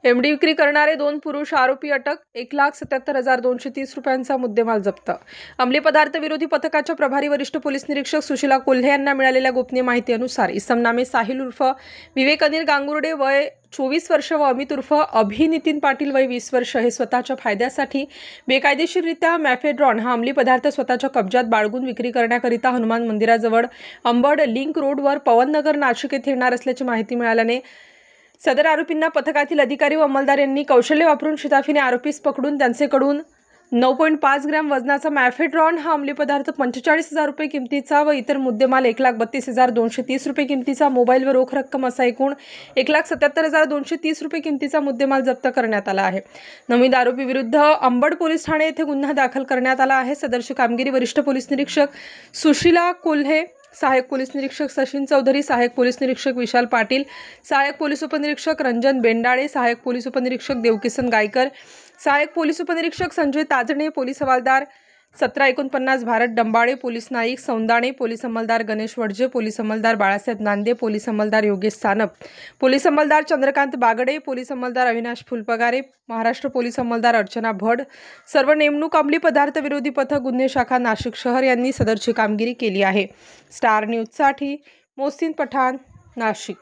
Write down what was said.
MD विक्री करणारे 2 पुरुष आरोपी अटक. 1,77,230 रुपयांचा मुद्देमाल जप्त. अंमली पदार्थ विरोधी पथकाच्या प्रभारी वरिष्ठ पोलीस निरीक्षक सुशीला कोल्हे यांना मिळालेल्या गोपनीय माहितीनुसार इसम नामे साहिल उर्फ विवेक अनिल गांगुर्डे वय 24 वर्ष व अमित उर्फ अभि नितीन पाटील वय 20 वर्ष हे स्वतःच्या फायद्यासाठी बेकायदेशीररित्या मॅफेड्रॉन हा अंमली पदार्थ स्वतःच्या कब्जात बाळगून विक्री करण्याकरिता हनुमान मंदिराजवळ अंबड लिंक रोडवर पवननगर नाशिक येथे येणार असल्याची माहिती मिळाल्याने सदर आरोपींना पथकातील अधिकारी व अंमलदार यांनी कौशल्य वापरून शिताफीने आरोपीस पकडून त्यांच्याकडून 9.5 ग्रॅम वजनाचा मॅफेड्रॉन हा अंमली पदार्थ 45,000 रुपये किमतीचा व इतर मुद्देमाल 1,32,230 रुपये किमतीचा मोबाईल व रोख रक्कम असा एकूण 1,77,230 रुपये किमतीचा मुद्देमाल जप्त करण्यात आला आहे. नवीन आरोपी विरुद्ध अंबड पोलीस ठाणे येथे गुन्हा दाखल करण्यात आला आहे. सदरची कामगिरी वरिष्ठ पोलीस निरीक्षक सुशीला कोल्हे, सहायक पोलीस निरीक्षक सचिन चौधरी, सहायक पोलीस निरीक्षक विशाल पाटील, सहायक पोलीस उपनिरीक्षक रंजन बेंडाळे, सहायक पोलीस उपनिरीक्षक देवकिसन गायकर, सहायक पोलीस उपनिरीक्षक संजय ताजणे, पोलीस हवालदार 1749 भारत डंबाळे, पोलीस नाईक सौंदाणे, पोलीस अंमलदार गणेश वडजे, पोलीस अंमलदार बाळासाहेब नांदे, पोलीस अंमलदार योगेश सानप, पोलीस अंमलदार चंद्रकांत बागडे, पोलीस अंमलदार अविनाश फुलपगारे, महाराष्ट्र पोलीस अंमलदार अर्चना भड, सर्व नेमणूक अंमली पदार्थ विरोधी पथक गुन्हे शाखा नाशिक शहर यांनी सदरची कामगिरी केली आहे. स्टार न्यूजसाठी मोहसिन पठाण, नाशिक.